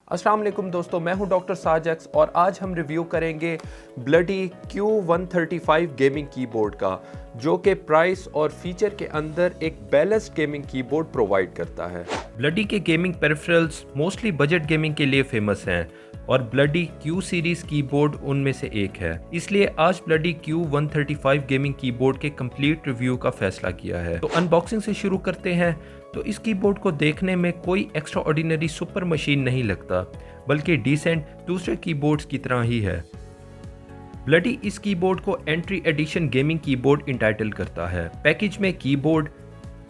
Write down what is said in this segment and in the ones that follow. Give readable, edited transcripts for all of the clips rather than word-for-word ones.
अस्सलाम वालेकुम दोस्तों, मैं हूं डॉक्टर साजक्स और आज हम रिव्यू करेंगे ब्लडी Q135 गेमिंग कीबोर्ड का, जो कि प्राइस और फीचर के अंदर एक बैलेंस्ड गेमिंग कीबोर्ड प्रोवाइड करता है। ब्लडी के gaming peripherals mostly budget gaming के लिए फेमस हैं और ब्लडी Q सीरीज कीबोर्ड उनमें से एक है। इसलिए आज ब्लडी Q135 गेमिंग कीबोर्ड के कंप्लीट रिव्यू का फैसला किया है। तो अनबॉक्सिंग से शुरू करते हैं। तो इस कीबोर्ड को देखने में कोई एक्स्ट्रा ऑर्डिनरी सुपर मशीन नहीं लगता, बल्कि डिसेंट दूसरे कीबोर्ड्स की तरह ही है। ब्लडी इस कीबोर्ड को entry edition gaming keyboard entitle करता है। पैकेज में कीबोर्ड,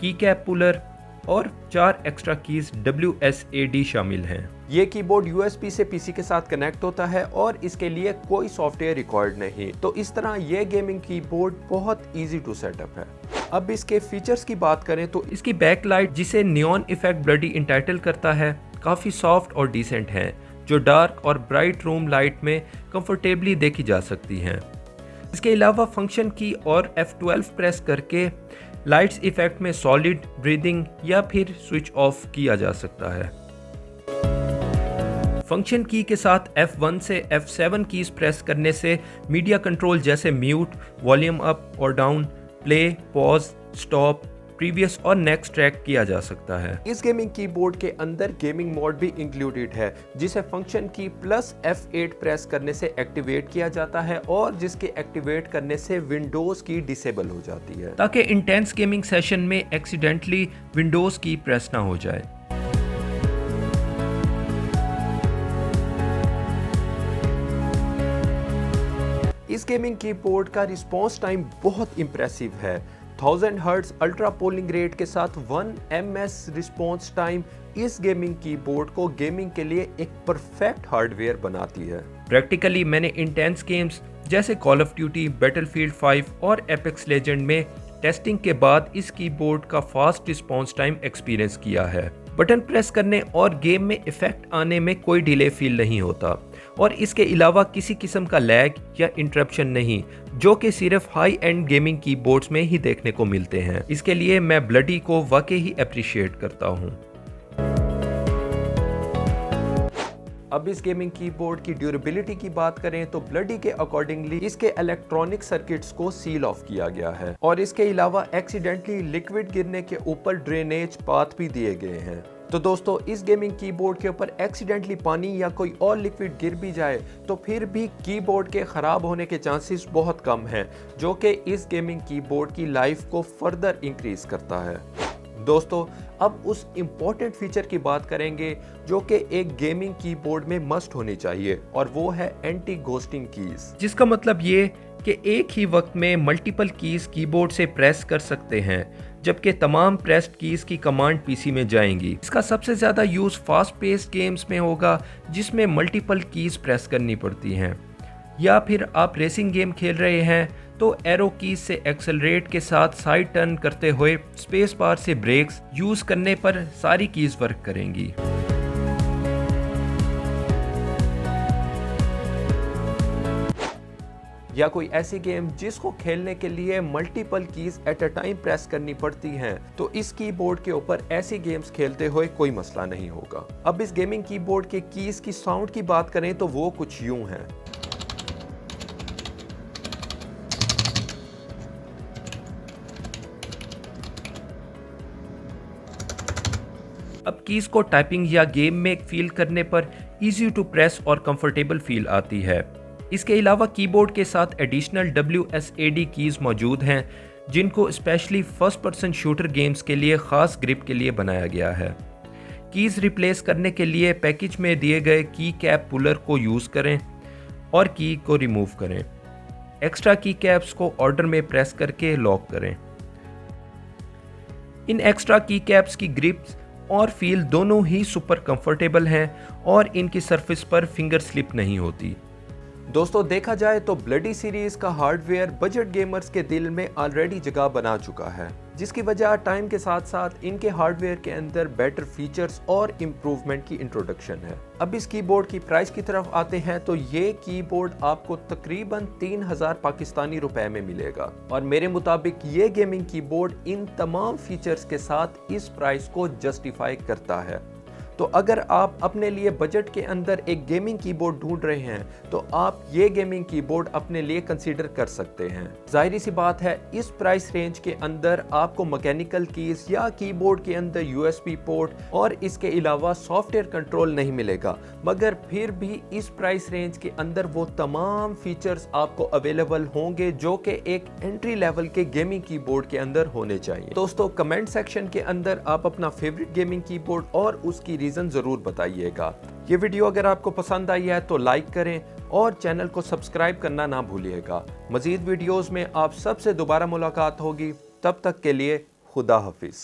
की कैप पुलर और 4 एक्स्ट्रा कीज WSAD शामिल हैं। ये कीबोर्ड USB से PC के साथ कनेक्ट होता है और इसके लिए कोई सॉफ्टवेयर रिक्वायर्ड नहीं। तो इस तरह ये गेमिंग कीबोर्ड बहुत इजी टू सेटअप है। अब इसके फीचर्स की बात करें तो इसकी बैकलाइट, जिसे नियॉन इफेक्ट ब्लडी इंटाइटल करता है, काफ़ी सॉफ्ट और डिसेंट है, जो डार्क और ब्राइट रूम लाइट में कंफर्टेबली देखी जा सकती हैं। इसके अलावा फंक्शन की और F12 प्रेस करके लाइट्स इफेक्ट में सॉलिड, ब्रीदिंग या फिर स्विच ऑफ किया जा सकता है। फंक्शन की के साथ F1 से F7 कीज प्रेस करने से मीडिया कंट्रोल जैसे म्यूट, वॉल्यूम अप और down, play, pause, stop, previous और नेक्स्ट ट्रैक किया जा सकता है। इस गेमिंग कीबोर्ड के अंदर गेमिंग मोड भी इंक्लूडेड है, जिसे फंक्शन की प्लस F8 प्रेस करने से एक्टिवेट किया जाता है और जिसके एक्टिवेट करने से विंडोज की डिसेबल हो जाती है, ताकि इंटेंस गेमिंग सेशन में एक्सीडेंटली विंडोज की प्रेस ना हो जाए। इस गेमिंग कीबोर्ड का रिस्पॉन्स टाइम बहुत इंप्रेसिव है। 1000 हर्ट्ज अल्ट्रा पोलिंग रेट के साथ 1 ms रिस्पॉन्स टाइम इस गेमिंग कीबोर्ड को गेमिंग के लिए एक परफेक्ट हार्डवेयर बनाती है। प्रैक्टिकली मैंने इंटेंस गेम्स जैसे कॉल ऑफ ड्यूटी, बैटलफील्ड 5 और एपेक्स लेजेंड में टेस्टिंग के बाद इस कीबोर्ड का फास्ट रिस्पॉन्स टाइम एक्सपीरियंस किया है। बटन प्रेस करने और गेम में इफेक्ट आने में कोई डिले फील नहीं होता और इसके अलावा किसी किस्म का लैग या इंटरप्शन नहीं, जो कि सिर्फ हाई एंड गेमिंग कीबोर्ड्स में ही देखने को मिलते हैं। इसके लिए मैं ब्लडी को वाकई ही अप्रिशिएट करता हूं। अब इस गेमिंग कीबोर्ड की ड्यूरेबिलिटी की बात करें तो ब्लडी के अकॉर्डिंगली इसके इलेक्ट्रॉनिक सर्किट्स को सील ऑफ किया गया है और इसके अलावा एक्सीडेंटली लिक्विड गिरने के ऊपर ड्रेनेज पाथ भी दिए गए हैं। तो दोस्तों, इस गेमिंग कीबोर्ड के ऊपर एक्सीडेंटली पानी या कोई और लिक्विड गिर भी जाए तो फिर भी कीबोर्ड के ख़राब होने के चांसेस बहुत कम हैं, जो कि इस गेमिंग कीबोर्ड की लाइफ को फर्दर इंक्रीज करता है। दोस्तों, अब उस इम्पोर्टेंट फीचर की बात करेंगे जो कि एक गेमिंग कीबोर्ड में मस्ट होनी चाहिए, और वो है एंटी घोस्टिंग कीज, जिसका मतलब ये कि एक ही वक्त में मल्टीपल कीज कीबोर्ड से प्रेस कर सकते हैं, जबकि तमाम प्रेस्ड कीज की कमांड पीसी में जाएंगी। इसका सबसे ज़्यादा यूज़ फास्ट पेस्ड गेम्स में होगा, जिसमें मल्टीपल कीज प्रेस करनी पड़ती हैं, या फिर आप रेसिंग गेम खेल रहे हैं तो एरो कीज से एक्सेलरेट के साथ साइड टर्न करते हुए स्पेस बार से ब्रेक्स यूज करने पर सारी कीज वर्क करेंगी। या कोई ऐसी गेम जिसको खेलने के लिए multiple keys at a time press करनी पड़ती हैं, तो इस कीबोर्ड के ऊपर ऐसी गेम्स खेलते हुए कोई मसला नहीं होगा। अब इस गेमिंग कीबोर्ड के कीज की साउंड की बात करें तो वो कुछ यूं है। अब कीज को टाइपिंग या गेम में फील करने पर इजी टू प्रेस और कंफर्टेबल फील आती है। इसके अलावा कीबोर्ड के साथ एडिशनल WSAD कीज मौजूद हैं, जिनको specially first person shooter games के लिए खास ग्रिप के लिए बनाया गया है। कीज रिप्लेस करने के लिए पैकेज में दिए गए की कैप पुलर को यूज़ करें और की को रिमूव करें। एक्स्ट्रा की कैप्स को ऑर्डर में प्रेस करके लॉक करें। इन एक्स्ट्रा की कैप्स की ग्रिप्स और फील दोनों ही सुपर कंफर्टेबल हैं और इनकी सरफेस पर फिंगर स्लिप नहीं होती। दोस्तों, देखा जाए तो ब्लडी सीरीज का हार्डवेयर बजट गेमर्स के दिल में ऑलरेडी जगह बना चुका है, जिसकी वजह टाइम के साथ साथ इनके हार्डवेयर के अंदर बेटर फीचर्स और इम्प्रूवमेंट की इंट्रोडक्शन है। अब इस कीबोर्ड की प्राइस की तरफ आते हैं तो ये कीबोर्ड आपको तकरीबन 3000 पाकिस्तानी रुपए में मिलेगा, और मेरे मुताबिक ये गेमिंग कीबोर्ड इन तमाम फीचर्स के साथ इस प्राइस को जस्टिफाई करता है। तो अगर आप अपने लिए बजट के अंदर एक गेमिंग कीबोर्ड ढूंढ रहे हैं तो आप ये गेमिंग कीबोर्ड अपने लिए कंसीडर कर सकते हैं। जाहिर सी बात है, इस प्राइस रेंज के अंदर आपको मैकेनिकल कीज या कीबोर्ड के अंदर यूएसबी पोर्ट और इसके अलावा सॉफ्टवेयर कंट्रोल नहीं मिलेगा, मगर फिर भी इस प्राइस रेंज के अंदर वो तमाम फीचर्स आपको अवेलेबल होंगे जो कि एक एंट्री लेवल के गेमिंग कीबोर्ड के अंदर होने चाहिए। दोस्तों, कमेंट सेक्शन के अंदर आप अपना फेवरेट गेमिंग कीबोर्ड और उसकी रीजन जरूर बताइएगा। ये वीडियो अगर आपको पसंद आई है तो लाइक करें और चैनल को सब्सक्राइब करना ना भूलिएगा। मजीद वीडियोस में आप सबसे दोबारा मुलाकात होगी, तब तक के लिए खुदा हाफिज।